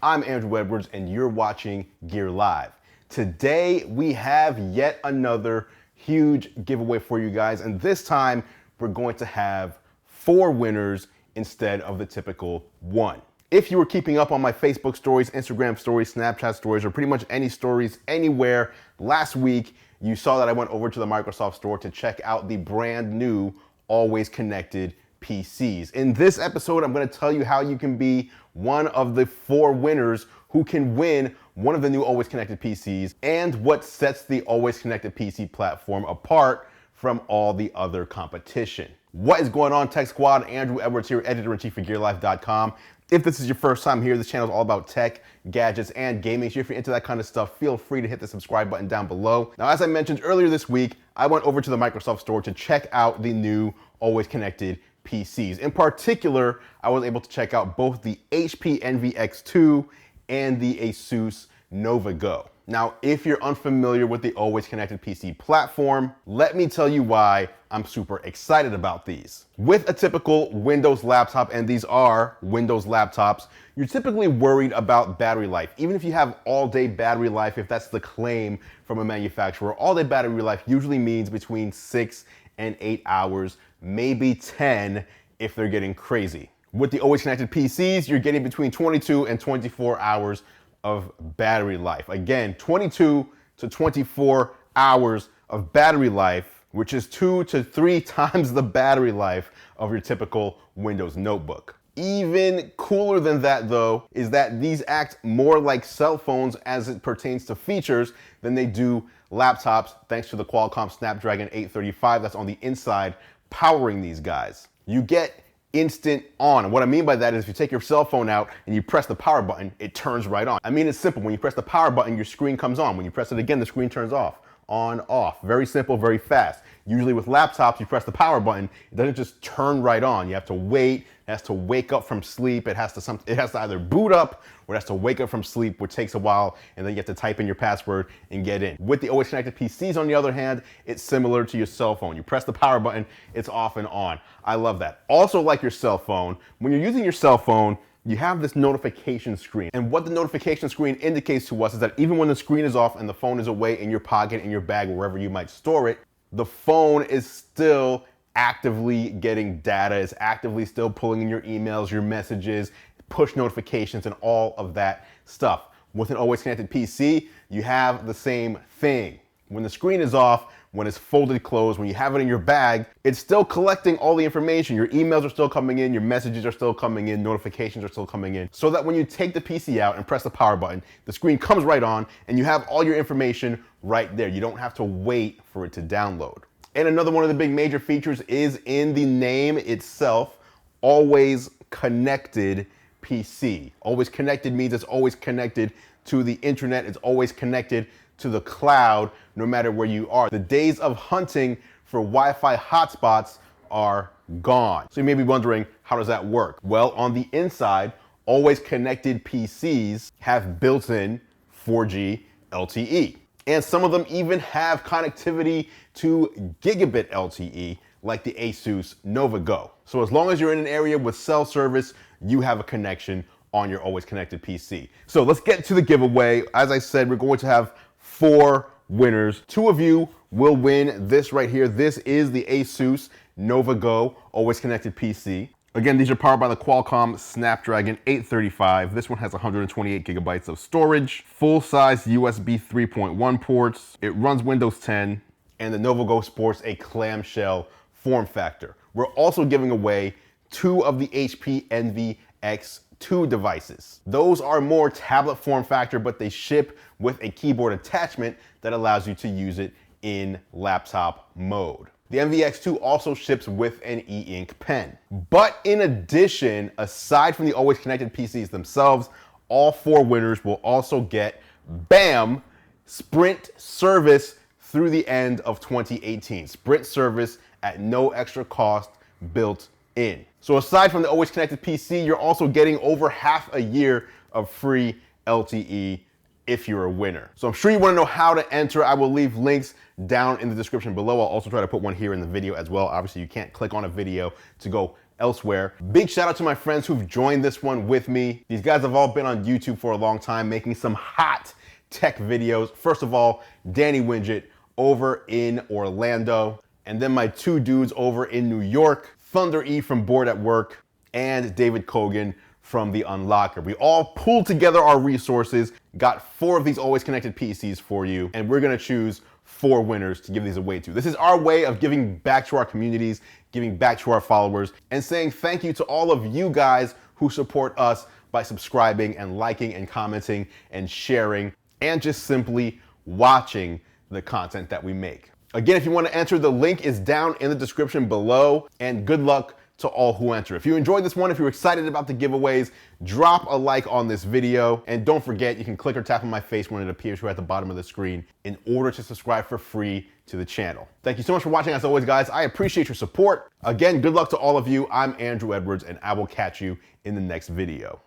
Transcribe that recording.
I'm Andrew Edwards and you're watching Gear Live. Today we have yet another huge giveaway for you guys, and this time we're going to have 4 winners instead of the typical 1. If you were keeping up on my Facebook stories, Instagram stories, Snapchat stories, or pretty much any stories anywhere last week, you saw that I went over to the Microsoft store to check out the brand new always connected PCs. In this episode, I'm going to tell you how you can be one of the 4 winners who can win one of the new always connected PCs and what sets the always connected PC platform apart from all the other competition. What is going on, Tech Squad? Andrew Edwards here, editor-in-chief of GearLife.com. If this is your first time here, this channel is all about tech, gadgets, and gaming. So if you're into that kind of stuff, feel free to hit the subscribe button down below. Now, as I mentioned earlier this week, I went over to the Microsoft store to check out the new always connected PCs. In particular, I was able to check out both the HP Envy X2 and the ASUS Novago. Now, if you're unfamiliar with the always connected PC platform, let me tell you why I'm super excited about these. With a typical Windows laptop, and these are Windows laptops, you're typically worried about battery life. Even if you have all-day battery life, if that's the claim from a manufacturer, all-day battery life usually means between 6 and 8 hours, maybe 10 if they're getting crazy. With the always connected PCs, you're getting between 22 and 24 hours of battery life. Again, 22 to 24 hours of battery life, which is 2 to 3 times the battery life of your typical Windows notebook. Even cooler than that, though, is that these act more like cell phones as it pertains to features than they do laptops, thanks to the Qualcomm Snapdragon 835 that's on the inside powering these guys. You get instant on. And what I mean by that is if you take your cell phone out and you press the power button, it turns right on. I mean, it's simple. When you press the power button, your screen comes on. When you press it again, the screen turns off. On, off. Very simple, very fast. Usually with laptops, you press the power button, it doesn't just turn right on. You have to wait, it has to wake up from sleep, it has to either boot up or it has to wake up from sleep, which takes a while, and then you have to type in your password and get in. With the always connected PCs, on the other hand, it's similar to your cell phone. You press the power button, it's off and on. I love that. Also, like your cell phone, when you're using your cell phone, you have this notification screen. And what the notification screen indicates to us is that even when the screen is off and the phone is away in your pocket, in your bag, wherever you might store it, the phone is still actively getting data, is actively still pulling in your emails, your messages, push notifications, and all of that stuff. With an always connected PC, you have the same thing. When the screen is off, when it's folded closed, when you have it in your bag, it's still collecting all the information. Your emails are still coming in, your messages are still coming in, notifications are still coming in, so that when you take the PC out and press the power button, the screen comes right on and you have all your information right there. You don't have to wait for it to download. And another one of the big major features is in the name itself, always connected PC. Always connected means it's always connected to the internet, it's always connected to the cloud, no matter where you are. The days of hunting for Wi-Fi hotspots are gone. So you may be wondering, how does that work? Well, on the inside, always connected PCs have built-in 4G LTE. And some of them even have connectivity to Gigabit LTE, like the ASUS Novago. So as long as you're in an area with cell service, you have a connection on your always connected PC. So let's get to the giveaway. As I said, we're going to have 4 winners. 2 of you will win this right here. This is the ASUS Novago always connected PC. Again, these are powered by the Qualcomm Snapdragon 835. This one has 128 gigabytes of storage, full-size USB 3.1 ports. It runs Windows 10, and the Novago sports a clamshell form factor. We're also giving away 2 of the HP Envy X2 devices. Those are more tablet form factor, but they ship with a keyboard attachment that allows you to use it in laptop mode. The Envy X2 also ships with an e-ink pen. But in addition, aside from the always connected PCs themselves, all 4 winners will also get, bam, Sprint service through the end of 2018. Sprint service at no extra cost built in. So aside from the always connected PC, you're also getting over half a year of free LTE if you're a winner. So I'm sure you want to know how to enter. I will leave links down in the description below. I'll also try to put one here in the video as well. Obviously, you can't click on a video to go elsewhere. Big shout out to my friends who've joined this one with me. These guys have all been on YouTube for a long time making some hot tech videos. First of all, Danny Widget over in Orlando, and then my two dudes over in New York, Thunder E from Bored at Work and David Kogan from The Unlocker. We all pulled together our resources, got 4 of these always connected PCs for you, and we're gonna choose 4 winners to give these away to. This is our way of giving back to our communities, giving back to our followers, and saying thank you to all of you guys who support us by subscribing and liking and commenting and sharing and just simply watching the content that we make. Again, if you want to enter, the link is down in the description below, and good luck to all who enter. If you enjoyed this one, if you're excited about the giveaways, drop a like on this video, and don't forget you can click or tap on my face when it appears right at the bottom of the screen in order to subscribe for free to the channel. Thank you so much for watching. As always, guys, I appreciate your support. Again, good luck to all of you. I'm Andrew Edwards, and I will catch you in the next video.